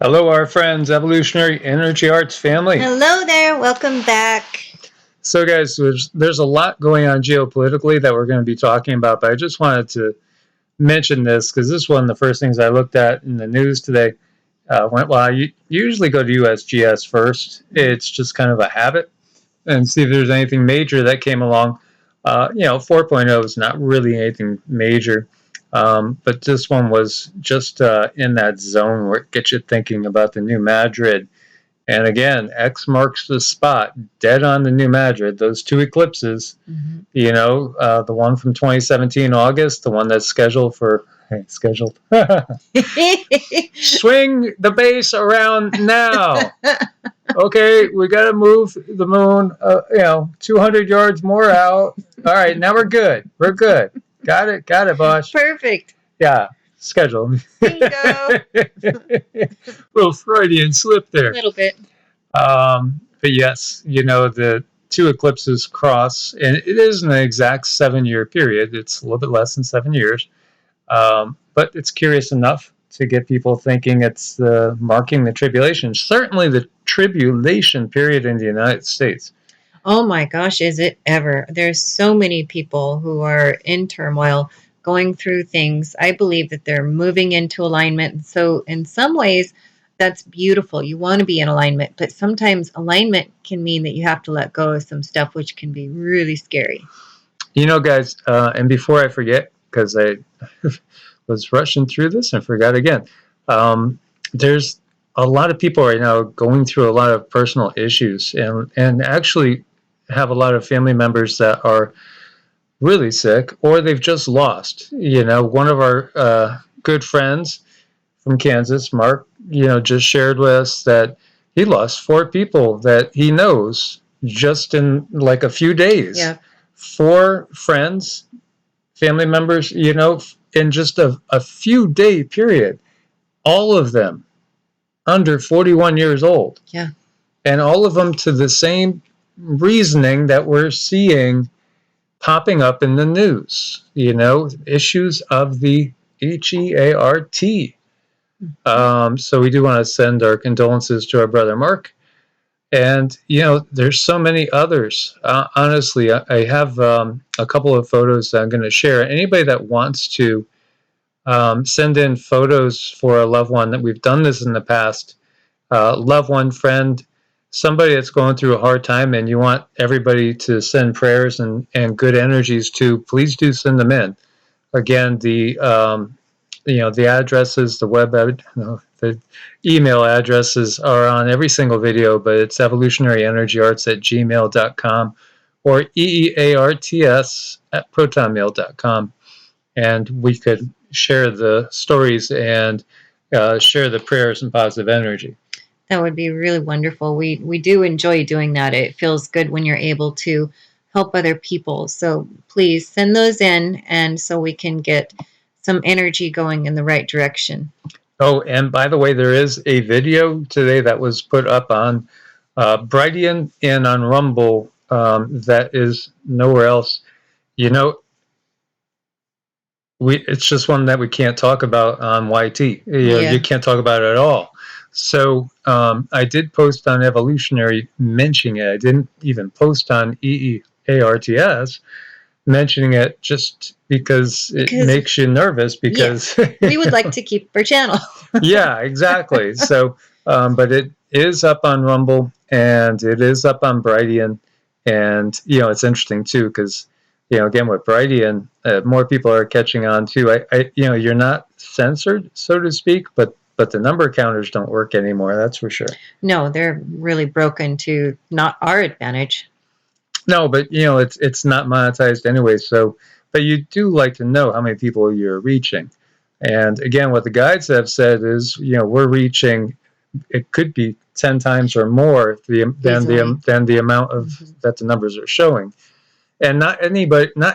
Hello, our friends, Evolutionary Energy Arts family. Hello there. Welcome back. So, guys, there's a lot going on geopolitically that we're going to be talking about, but I just wanted to mention this because this is one of the first things I looked at in the news today. I usually go to USGS first. It's just kind of a habit, and see if there's anything major that came along. 4.0 is not really anything major. But this one was just in that zone where it gets you thinking about the New Madrid. And again, X marks the spot, dead on the New Madrid. Those two eclipses, the one from 2017 August, the one that's scheduled for, swing the base around now. Okay, we got to move the moon, 200 yards more out. All right, now we're good. We're good. Got it, boss. Perfect. Yeah, schedule. Bingo. Little Freudian slip there. A little bit. But yes, the two eclipses cross, and it isn't an exact 7-year period. It's a little bit less than 7 years. But it's curious enough to get people thinking it's marking the tribulation. Certainly the tribulation period in the United States. Oh my gosh, is it ever? There's so many people who are in turmoil, going through things. I believe that they're moving into alignment. So in some ways, that's beautiful. You want to be in alignment, but sometimes alignment can mean that you have to let go of some stuff, which can be really scary. Guys, and before I forget, because I was rushing through this and forgot again, there's a lot of people right now going through a lot of personal issues and actually have a lot of family members that are really sick or they've just lost. One of our good friends from Kansas, Mark, just shared with us that he lost 4 people that he knows just in like a few days. Yeah. 4 friends, family members, in just a few day period. All of them under 41 years old. Yeah. And all of them to the same reasoning that we're seeing popping up in the news, issues of the HEART. So we do want to send our condolences to our brother Mark. And, there's so many others. Honestly, I have a couple of photos that I'm going to share. Anybody that wants to send in photos for a loved one, that we've done this in the past, loved one, friend, somebody that's going through a hard time and you want everybody to send prayers and good energies to, please do send them in. Again, the addresses, the email addresses are on every single video, but it's evolutionaryenergyarts@gmail.com or EEARTS@protonmail.com. And we could share the stories and share the prayers and positive energy. That would be really wonderful. We do enjoy doing that. It feels good when you're able to help other people. So please send those in, and so we can get some energy going in the right direction. Oh, and by the way, there is a video today that was put up on Brighteon and on Rumble that is nowhere else. It's just one that we can't talk about on YT. You can't talk about it at all. So I did post on Evolutionary mentioning it. I didn't even post on EEARTS mentioning it just because it makes you nervous, because we would like to keep our channel. Yeah, exactly. So, but it is up on Rumble and it is up on Brighteon. And, it's interesting too, because, again, with Brighteon, more people are catching on too. You're not censored, so to speak, but the number counters don't work anymore. That's for sure. No, they're really broken to not our advantage. No, but it's not monetized anyway. So, but you do like to know how many people you're reaching. And again, what the guides have said is, we're reaching. It could be 10 times or more than the amount of that the numbers are showing. And not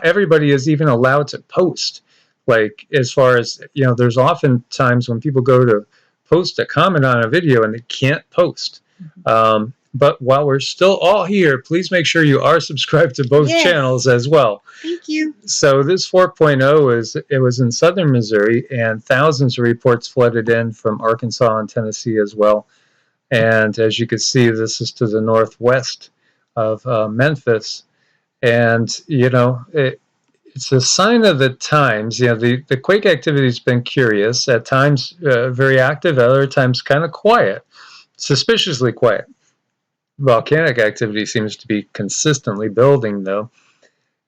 everybody is even allowed to post. Like, as far as, there's often times when people go to post a comment on a video and they can't post. But while we're still all here, please make sure you are subscribed to both channels as well. Thank you. So this 4.0 it was in southern Missouri, and thousands of reports flooded in from Arkansas and Tennessee as well. And as you can see, this is to the northwest of Memphis. And, it's a sign of the times. The quake activity has been curious, at times very active, at other times kind of quiet, suspiciously quiet. Volcanic activity seems to be consistently building, though.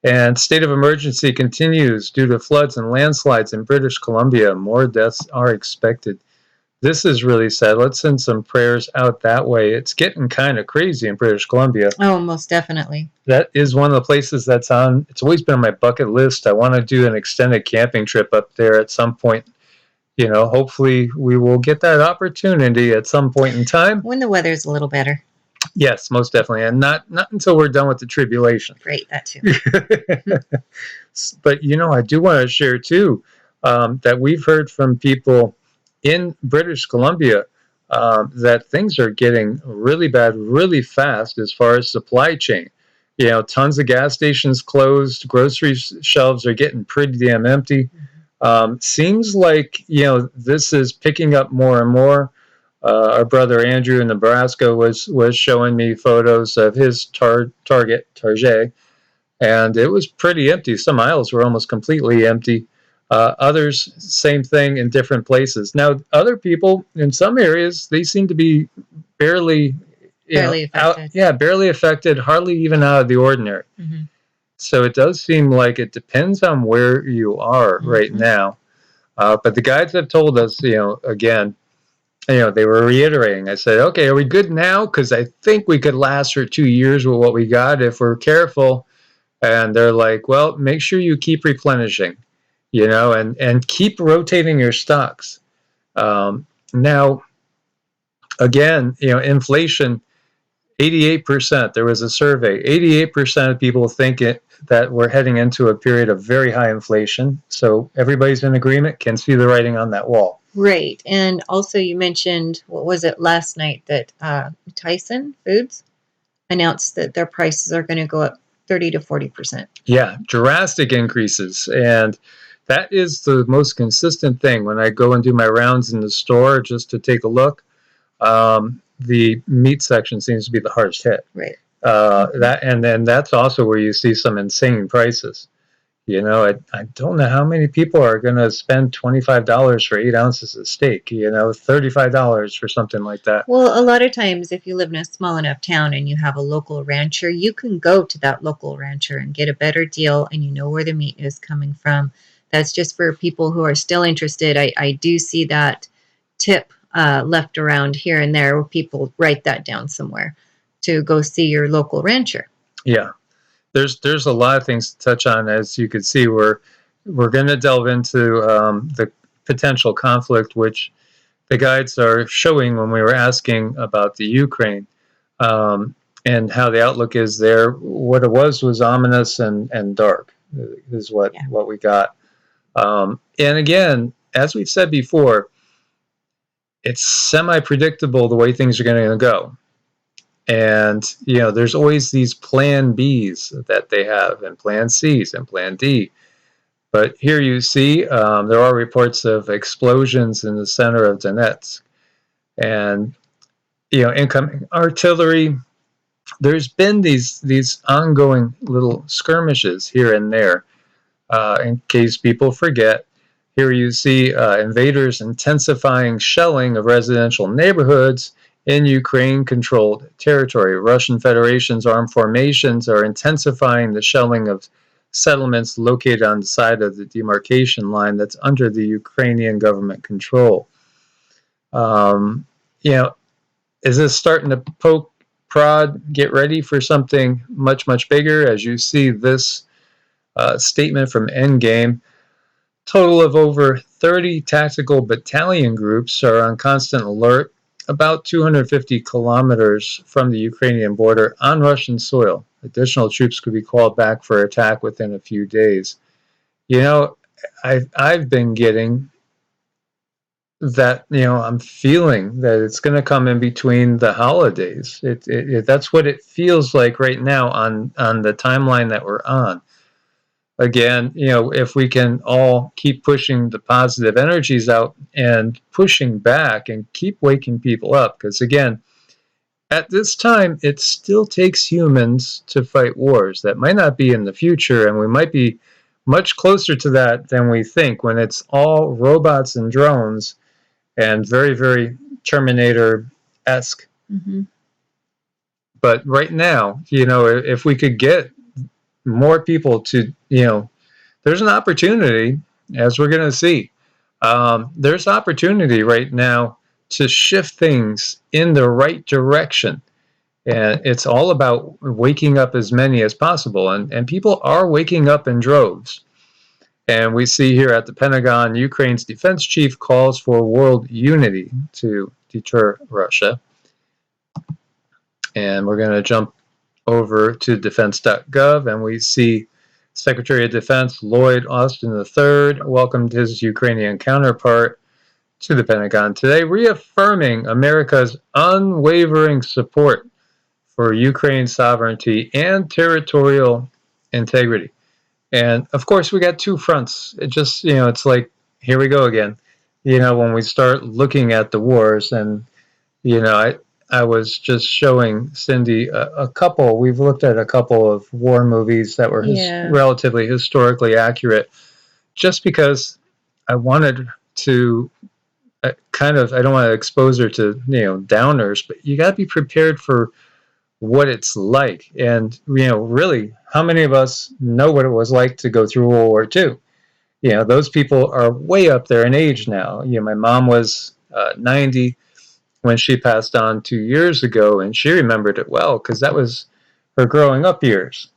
And state of emergency continues due to floods and landslides in British Columbia. More deaths are expected. This is really sad. Let's send some prayers out that way. It's getting kind of crazy in British Columbia. Oh, most definitely. That is one of the places that's on. It's always been on my bucket list. I want to do an extended camping trip up there at some point. Hopefully we will get that opportunity at some point in time. When the weather's a little better. Yes, most definitely. And not until we're done with the tribulation. Great, that too. But, I do want to share, too, that we've heard from people in British Columbia that things are getting really bad really fast as far as supply chain. Tons of gas stations closed. Grocery shelves are getting pretty damn empty. Seems like, this is picking up more and more. Our brother Andrew in Nebraska was showing me photos of his Target, and it was pretty empty. Some aisles were almost completely empty. Others, same thing in different places. Now, other people in some areas, they seem to be barely affected. Barely affected, hardly even out of the ordinary. Mm-hmm. So it does seem like it depends on where you are right now. But the guides have told us, again, they were reiterating. I said, okay, are we good now? Because I think we could last for 2 years with what we got if we're careful. And they're like, well, make sure you keep replenishing, and keep rotating your stocks. Now, again, inflation, 88%. There was a survey. 88% of people think that we're heading into a period of very high inflation. So everybody's in agreement, can see the writing on that wall. Right. And also you mentioned, what was it last night, that Tyson Foods announced that their prices are going to go up 30 to 40%. Yeah, drastic increases. And that is the most consistent thing when I go and do my rounds in the store just to take a look. The meat section seems to be the hardest hit. Right. And then that's also where you see some insane prices. I don't know how many people are going to spend $25 for 8 ounces of steak, $35 for something like that. Well, a lot of times if you live in a small enough town and you have a local rancher, you can go to that local rancher and get a better deal, and you know where the meat is coming from. That's just for people who are still interested. I do see that tip left around here and there where people write that down somewhere to go see your local rancher. Yeah. There's a lot of things to touch on. As you can see, we're going to delve into the potential conflict, which the guides are showing when we were asking about the Ukraine and how the outlook is there. What it was ominous and dark is what we got. And again, as we've said before, it's semi-predictable the way things are going to go. And, there's always these plan Bs that they have, and plan Cs and plan D. But here you see there are reports of explosions in the center of Donetsk. And, incoming artillery. There's been these ongoing little skirmishes here and there. In case people forget, here you see invaders intensifying shelling of residential neighborhoods in Ukraine-controlled territory. Russian Federation's armed formations are intensifying the shelling of settlements located on the side of the demarcation line that's under the Ukrainian government control. Is this starting to poke, prod, get ready for something much, much bigger? As you see this statement from Endgame, total of over 30 tactical battalion groups are on constant alert about 250 kilometers from the Ukrainian border on Russian soil. Additional troops could be called back for attack within a few days. I've been getting that, I'm feeling that it's going to come in between the holidays. That's what it feels like right now on the timeline that we're on. Again, if we can all keep pushing the positive energies out and pushing back and keep waking people up, because again, at this time, it still takes humans to fight wars. That might not be in the future, and we might be much closer to that than we think when it's all robots and drones and very, very Terminator-esque. Mm-hmm. But right now, if we could get more people to, there's an opportunity, as we're going to see. There's opportunity right now to shift things in the right direction. And it's all about waking up as many as possible. And people are waking up in droves. And we see here at the Pentagon, Ukraine's defense chief calls for world unity to deter Russia. And we're going to jump over to defense.gov, and we see Secretary of Defense Lloyd Austin III welcomed his Ukrainian counterpart to the Pentagon today, reaffirming America's unwavering support for Ukraine's sovereignty and territorial integrity. And of course, we got two fronts. It just, it's like, here we go again. When we start looking at the wars, and, I was just showing Cindy a couple, we've looked at a couple of war movies that were relatively historically accurate, just because I wanted to I don't want to expose her to, downers, but you got to be prepared for what it's like. And, really, how many of us know what it was like to go through World War II? Those people are way up there in age now. My mom was 90 when she passed on 2 years ago, and she remembered it well because that was her growing up years.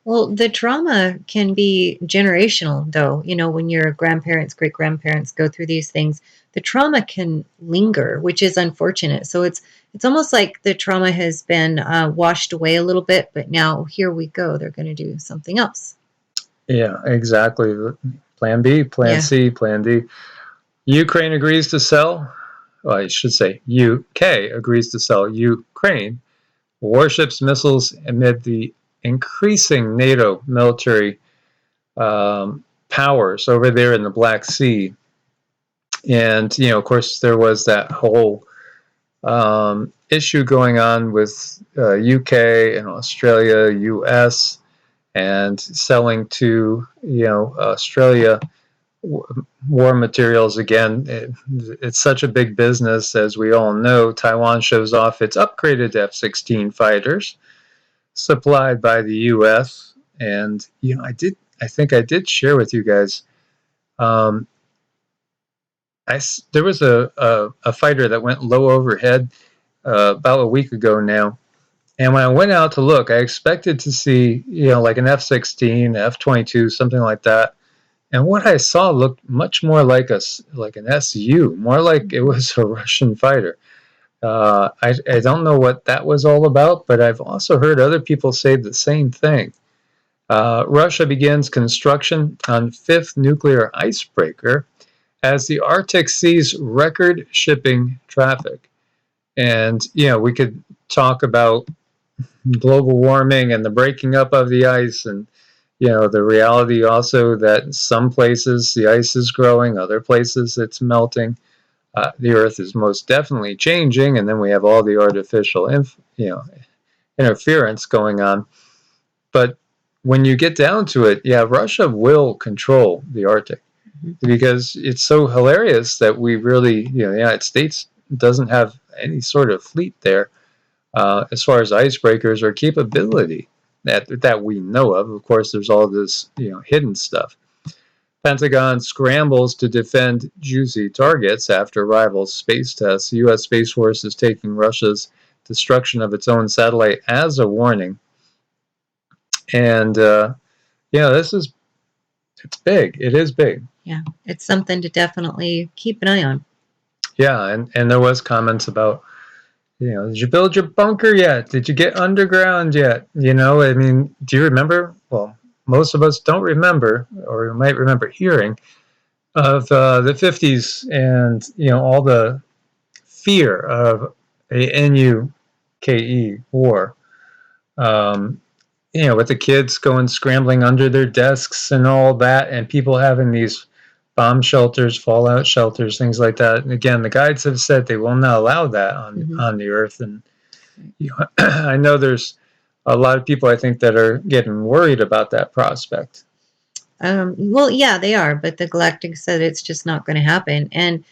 Well, the trauma can be generational, though. When your grandparents, great grandparents go through these things, the trauma can linger, which is unfortunate. So it's almost like the trauma has been washed away a little bit, but now here we go. They're going to do something else. Yeah, exactly. Plan B, Plan C, Plan D. Ukraine agrees to sell. Well, I should say UK agrees to sell Ukraine warships, missiles amid the increasing NATO military powers over there in the Black Sea. And, of course, there was that whole issue going on with UK and Australia, US, and selling to, Australia war materials. Again, it's such a big business, as we all know. Taiwan shows off its upgraded F-16 fighters supplied by the U.S. And I think I did share with you guys. There was a fighter that went low overhead about a week ago now. And when I went out to look, I expected to see, like an F-16, F-22, something like that. And what I saw looked much more like an SU, more like it was a Russian fighter. I don't know what that was all about, but I've also heard other people say the same thing. Russia begins construction on fifth nuclear icebreaker as the Arctic sees record shipping traffic. And, we could talk about global warming and the breaking up of the ice, and the reality also that some places the ice is growing, other places it's melting. The Earth is most definitely changing, and then we have all the artificial, interference going on. But when you get down to it, Russia will control the Arctic, because it's so hilarious that we really, the United States doesn't have any sort of fleet there as far as icebreakers or capability that we know of. Of course, there's all this, hidden stuff. Pentagon scrambles to defend juicy targets after rival space tests. The U.S. Space Force is taking Russia's destruction of its own satellite as a warning. And, it's big. It is big. Yeah, it's something to definitely keep an eye on. Yeah, and there was comments about, did you build your bunker yet? Did you get underground yet? Do you remember? Well, most of us don't remember, or we might remember hearing of the 50s, and all the fear of a NUKE war. With the kids going scrambling under their desks and all that, and people having these bomb shelters, fallout shelters, things like that. And again, the guides have said they will not allow that on the earth. And I know there's a lot of people, I think, that are getting worried about that prospect. Well, yeah, they are, but the Galactic said it's just not going to happen. And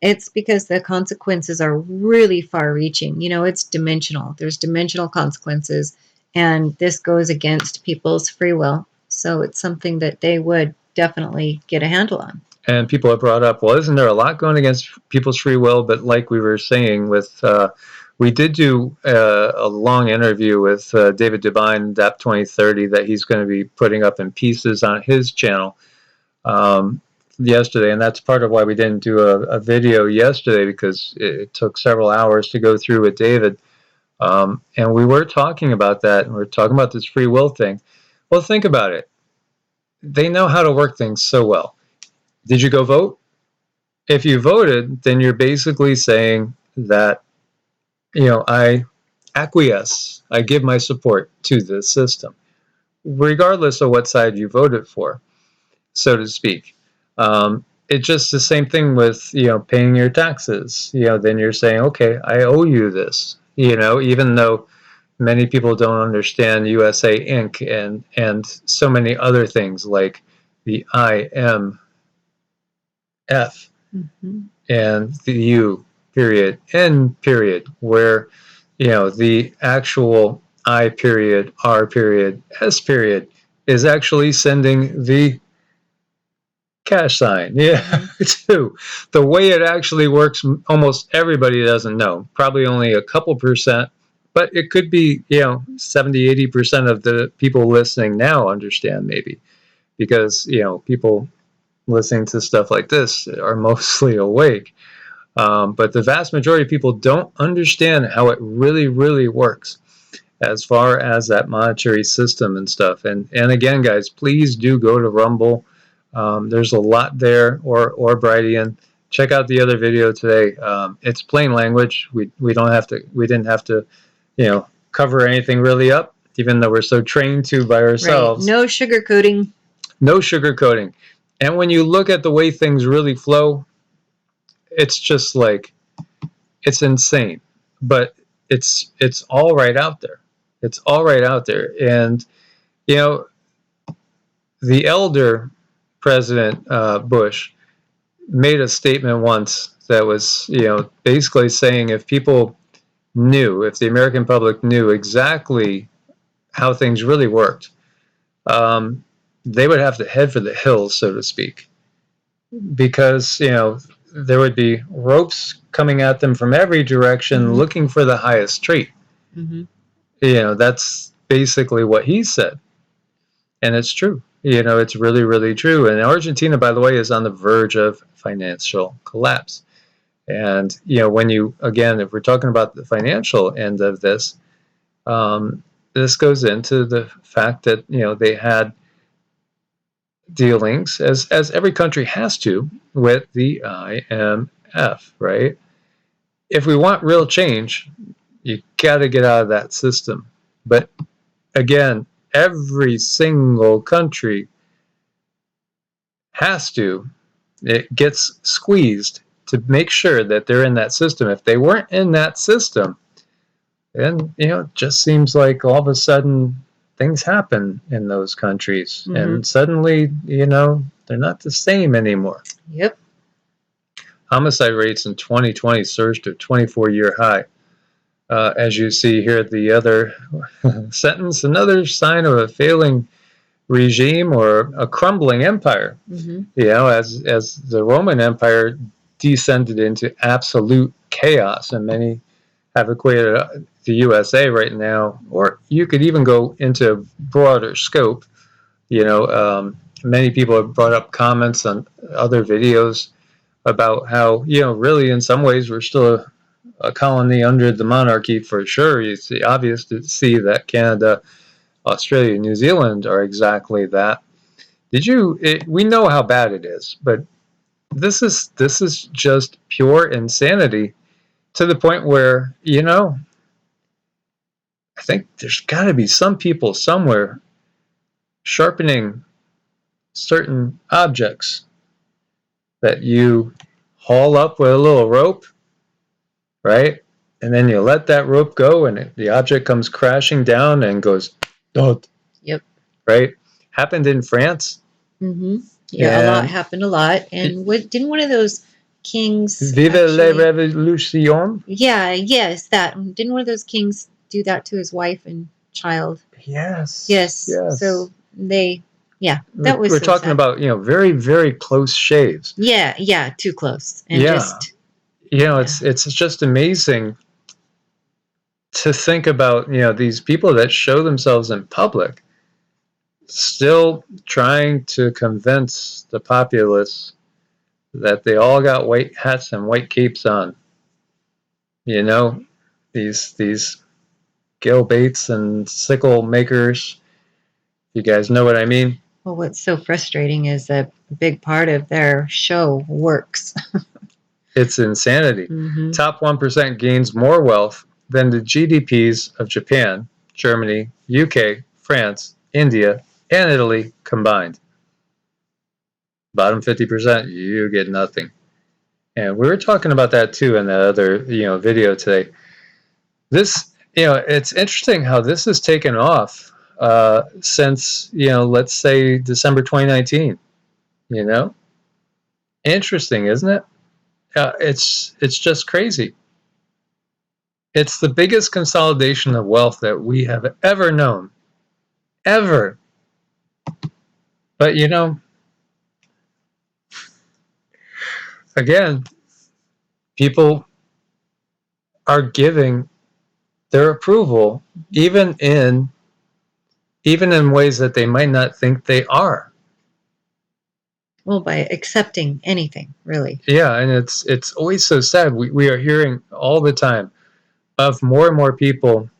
it's because the consequences are really far reaching. It's dimensional. There's dimensional consequences, and this goes against people's free will. So it's something that they would definitely get a handle on. And people have brought up, well, isn't there a lot going against people's free will? But like we were saying, we did do a long interview with David Devine, DAP 2030, that he's going to be putting up in pieces on his channel yesterday. And that's part of why we didn't do a video yesterday, because it took several hours to go through with David. And we were talking about that, and we were talking about this free will thing. Well, think about it. They know how to work things so well. Did you go vote? If you voted, then you're basically saying that, I acquiesce, I give my support to the system, regardless of what side you voted for, so to speak. It's just the same thing with, paying your taxes. Then you're saying, okay, I owe you this, even though many people don't understand USA Inc. and so many other things like the IMF and the U period, N period, where, the actual I period, R period, S period is actually sending the cash sign. Yeah, too. The way it actually works, almost everybody doesn't know. Probably only a couple percent, but it could be, 70, 80% of the people listening now understand, maybe, because, people listening to stuff like this are mostly awake. But the vast majority of people don't understand how it really, really works as far as that monetary system and stuff. And again, guys, please do go to Rumble. There's a lot there, or Brighteon. Check out the other video today. It's plain language. We didn't have to, cover anything really up, even though we're so trained to by ourselves. Right. No sugarcoating. No sugarcoating. And when you look at the way things really flow, it's just like, it's insane. But it's all right out there. It's all right out there. And, the elder President Bush made a statement once that was, basically saying, if people knew, if the American public knew exactly how things really worked, they would have to head for the hills, so to speak, because, there would be ropes coming at them from every direction, looking for the highest tree. That's basically what he said. And it's true. It's really, really true. And Argentina, by the way, is on the verge of financial collapse. And, when again, if we're talking about the financial end of this, this goes into the fact that, they had dealings, as every country has to, with the IMF, right? If we want real change, you got to get out of that system. But again, every single country has to, it gets squeezed to make sure that they're in that system. If they weren't in that system, then, it just seems like all of a sudden things happen in those countries, and suddenly, they're not the same anymore. Yep. Homicide rates in 2020 surged to a 24-year high. As you see here at the other sentence, another sign of a failing regime or a crumbling empire. As the Roman Empire descended into absolute chaos, and many have equated the USA right now, or you could even go into broader scope. Many people have brought up comments on other videos about how, really in some ways we're still a colony under the monarchy for sure. It's obvious to see that Canada, Australia, New Zealand are exactly that. We know how bad it is, but This is just pure insanity, to the point where, I think there's got to be some people somewhere sharpening certain objects that you haul up with a little rope, right? And then you let that rope go, and the object comes crashing down and goes, "Dot." Yep. Right? Happened in France. Mm-hmm. Yeah, a lot happened a lot. And didn't one of those kings Vive la actually? Revolution. Yeah, yes, that. Didn't one of those kings do that to his wife and child? Yes. Yes. Yes. So that was We're so talking sad. about, very, very close shaves. Yeah, too close. And just it's just amazing to think about, these people that show themselves in public still trying to convince the populace that they all got white hats and white capes on. These Gil Bates and sickle makers. You guys know what I mean? well, what's so frustrating is a big part of their show works. It's insanity. Mm-hmm. Top 1% gains more wealth than the GDPs of Japan, Germany, UK, France, India, and Italy combined. Bottom 50%, you get nothing. And we were talking about that too in that other, video today. This, it's interesting how this has taken off since, let's say December 2019. Interesting, isn't it? It's just crazy. It's the biggest consolidation of wealth that we have ever known, ever. But again, people are giving their approval, even in ways that they might not think they are. Well, by accepting anything, really. Yeah, and it's always so sad. We are hearing all the time of more and more people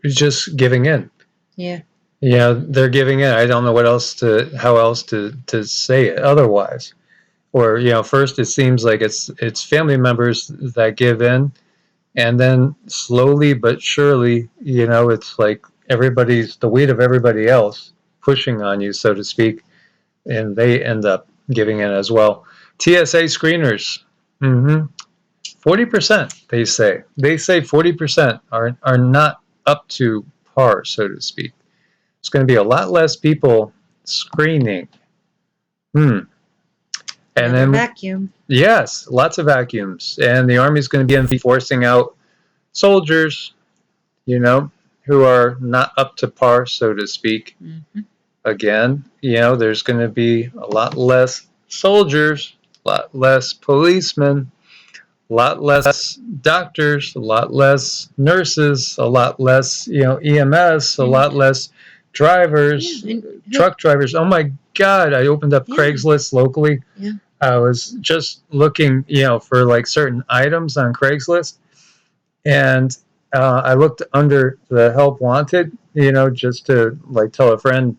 just giving in. Yeah. They're giving in. I don't know how else to say it otherwise. Or first it seems like it's family members that give in, and then slowly but surely, it's like everybody's the weight of everybody else pushing on you, so to speak, and they end up giving in as well. TSA screeners, 40%. They say 40% are not up to par, so to speak. It's going to be a lot less people screening. And then vacuum. Yes, lots of vacuums, and the Army's going to be forcing out soldiers, who are not up to par, so to speak. Mm-hmm. Again, there's going to be a lot less soldiers, a lot less policemen, a lot less doctors, a lot less nurses, a lot less, EMS, a lot less drivers, truck drivers. Oh my God, I opened up Craigslist locally. Yeah. I was just looking, for like certain items on Craigslist, and I looked under the help wanted, just to like tell a friend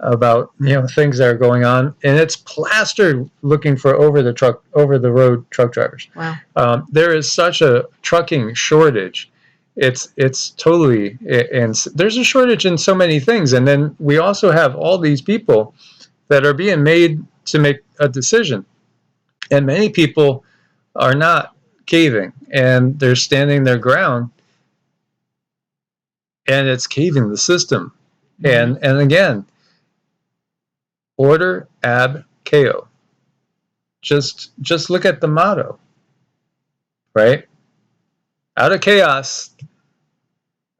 about things that are going on, and it's plastered looking for over the road truck drivers. Wow. There is such a trucking shortage. It's totally, and there's a shortage in so many things, and then we also have all these people that are being made to make a decision, and many people are not caving, and they're standing their ground, and it's caving the system. Mm-hmm. And again, order ab chaos. Just look at the motto, right? Out of chaos,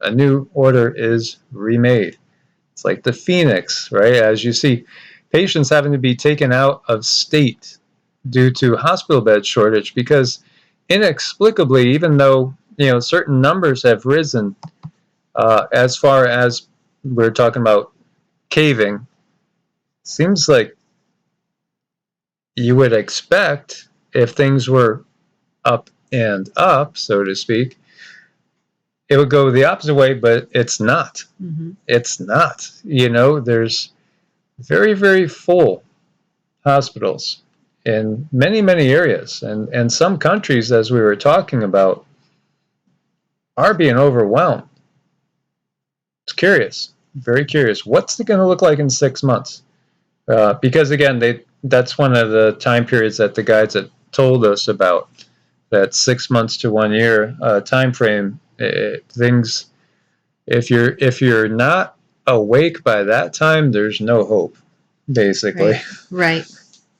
a new order is remade. It's like the phoenix, right? As you see, patients having to be taken out of state due to hospital bed shortage because inexplicably, even though certain numbers have risen, as far as we're talking about caving, seems like you would expect if things were up and up, so to speak, it would go the opposite way, but it's not. Mm-hmm. It's not. There's very, very full hospitals in many, many areas. And some countries, as we were talking about, are being overwhelmed. It's curious, very curious. What's it going to look like in 6 months? Because again, that's one of the time periods that the guides had told us about, that 6 months to 1 year time frame. Things, if you're not awake by that time, there's no hope, basically. Right.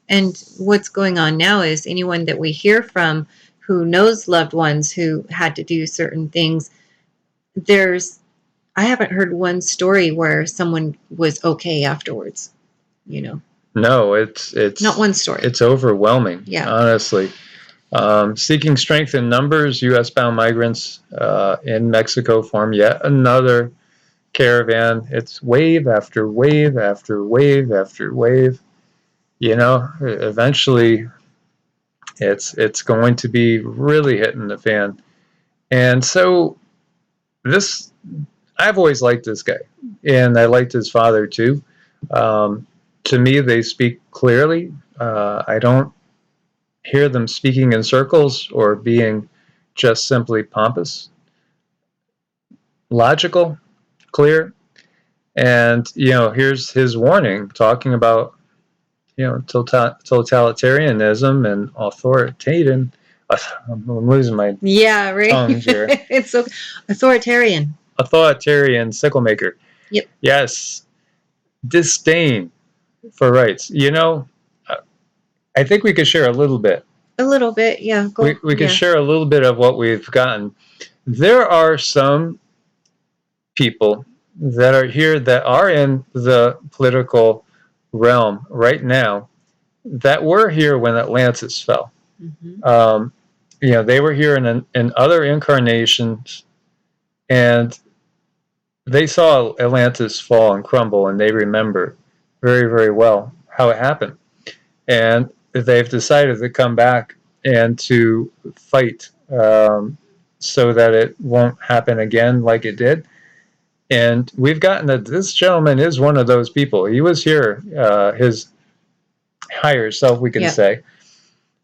And what's going on now is anyone that we hear from who knows loved ones who had to do certain things, I haven't heard one story where someone was okay afterwards, No, it's Not one story. It's overwhelming. Yeah. Honestly. Seeking strength in numbers, U.S. bound migrants in Mexico form yet another caravan. It's wave after wave after wave after wave. Eventually it's going to be really hitting the fan. And so I've always liked this guy, and I liked his father too. To me, they speak clearly. I don't hear them speaking in circles or being just simply pompous. Logical, clear, and here's his warning, talking about totalitarianism and authoritarian. I'm losing my tongue here. It's so authoritarian. Authoritarian sickle maker. Yep. Yes, disdain for rights. I think we could share a little bit. A little bit, yeah. We could share a little bit of what we've gotten. There are some people that are here that are in the political realm right now that were here when Atlantis fell. Mm-hmm. They were here in other incarnations, and they saw Atlantis fall and crumble, and they remember very, very well how it happened. And they've decided to come back and to fight so that it won't happen again like it did. And we've gotten that this gentleman is one of those people. He was here, his higher self, we can say,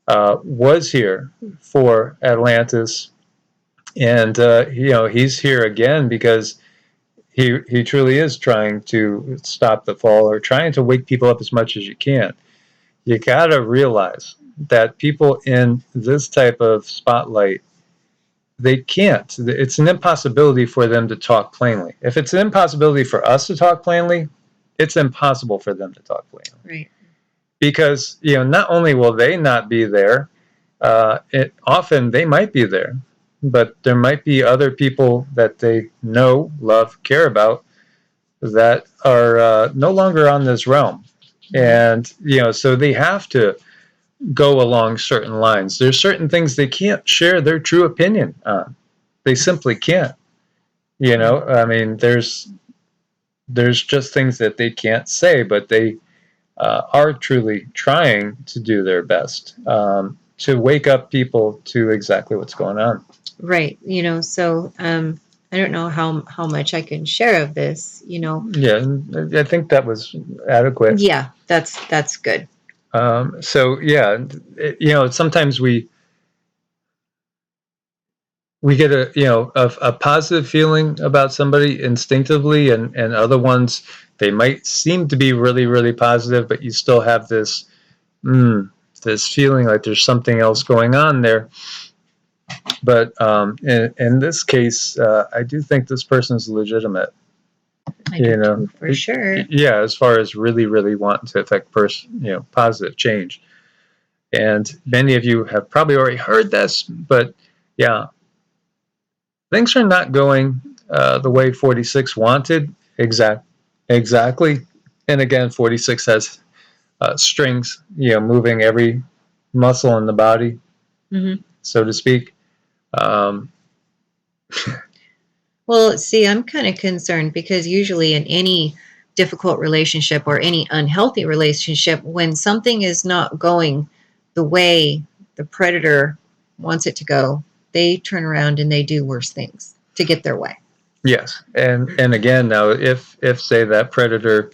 was here for Atlantis. And, he's here again because he truly is trying to stop the fall, or trying to wake people up as much as you can. You got to realize that people in this type of spotlight, they can't. It's an impossibility for them to talk plainly. If it's an impossibility for us to talk plainly, it's impossible for them to talk plainly. Right. Because, not only will they not be there, often they might be there, but there might be other people that they know, love, care about that are no longer on this realm. And, so they have to go along certain lines. There's certain things they can't share their true opinion on. They simply can't. I mean, there's just things that they can't say, but they are truly trying to do their best to wake up people to exactly what's going on. Right. So I don't know how much I can share of this. Yeah, I think that was adequate. Yeah, that's good. So yeah, sometimes we get a positive feeling about somebody instinctively, and other ones, they might seem to be really, really positive, but you still have this feeling like there's something else going on there. But in this case, I do think this person's legitimate. I do too, for sure. Yeah, as far as really, really wanting to affect positive change. And many of you have probably already heard this, but yeah, things are not going the way 46 wanted. Exactly. And again, 46 has strings, moving every muscle in the body, so to speak. Well, see, I'm kind of concerned because usually in any difficult relationship or any unhealthy relationship, when something is not going the way the predator wants it to go, they turn around and they do worse things to get their way. Yes. And again, now if say that predator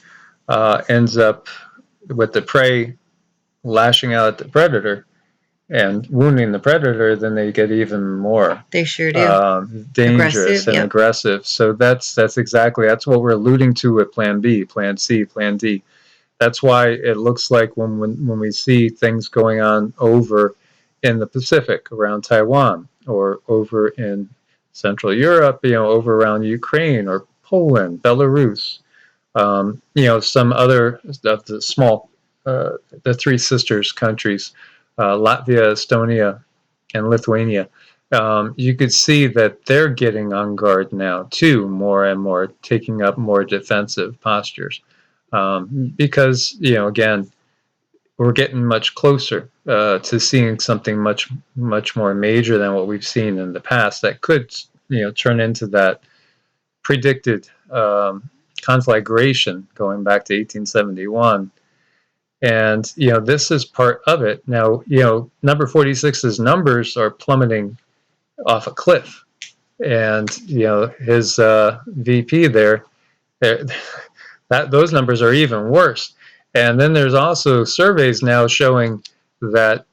ends up with the prey lashing out at the predator and wounding the predator, then they get even more They sure do. dangerous Aggressive, and yep. aggressive. So that's what we're alluding to with Plan B, Plan C, Plan D. That's why it looks like when we see things going on over in the Pacific around Taiwan or over in Central Europe, over around Ukraine or Poland, Belarus, some other of the small, the Three Sisters countries, Latvia, Estonia, and Lithuania. You could see that they're getting on guard now too, more and more, taking up more defensive postures. Because, again, we're getting much closer to seeing something much, much more major than what we've seen in the past that could, turn into that predicted conflagration going back to 1871. And, this is part of it. Now, number 46's numbers are plummeting off a cliff. And, his VP there, those numbers are even worse. And then there's also surveys now showing that,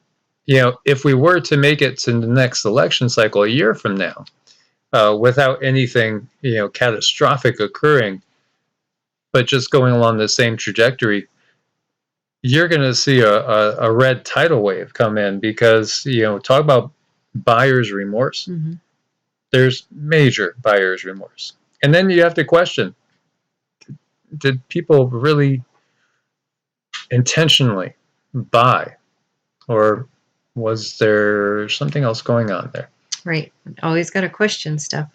if we were to make it to the next election cycle a year from now, without anything, catastrophic occurring, but just going along the same trajectory, you're going to see a red tidal wave come in because, talk about buyer's remorse. Mm-hmm. There's major buyer's remorse. And then you have to question, did people really intentionally buy, or was there something else going on there? Right. Always got to question stuff.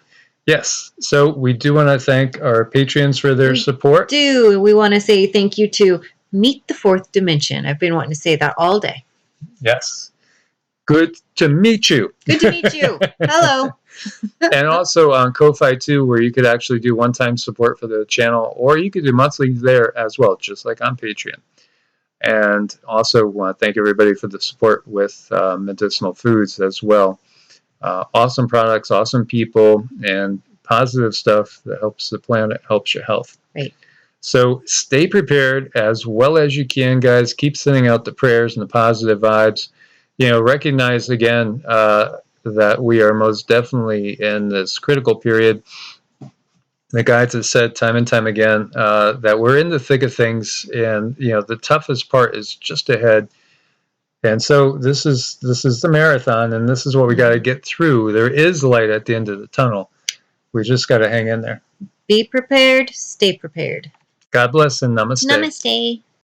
Yes. So we do want to thank our Patreons for their support. We want to say thank you to Meet the Fourth Dimension. I've been wanting to say that all day. Yes. Good to meet you. Good to meet you. Hello. And also on Ko-Fi too, where you could actually do one-time support for the channel, or you could do monthly there as well, just like on Patreon. And also want to thank everybody for the support with medicinal foods as well. Awesome products, awesome people, and positive stuff that helps the planet, helps your health. Right. So stay prepared as well as you can, guys. Keep sending out the prayers and the positive vibes. Recognize again that we are most definitely in this critical period. The guides have said time and time again that we're in the thick of things, and the toughest part is just ahead. And so this is the marathon, and this is what we got to get through. There is light at the end of the tunnel. We just got to hang in there. Be prepared. Stay prepared. God bless and namaste. Namaste.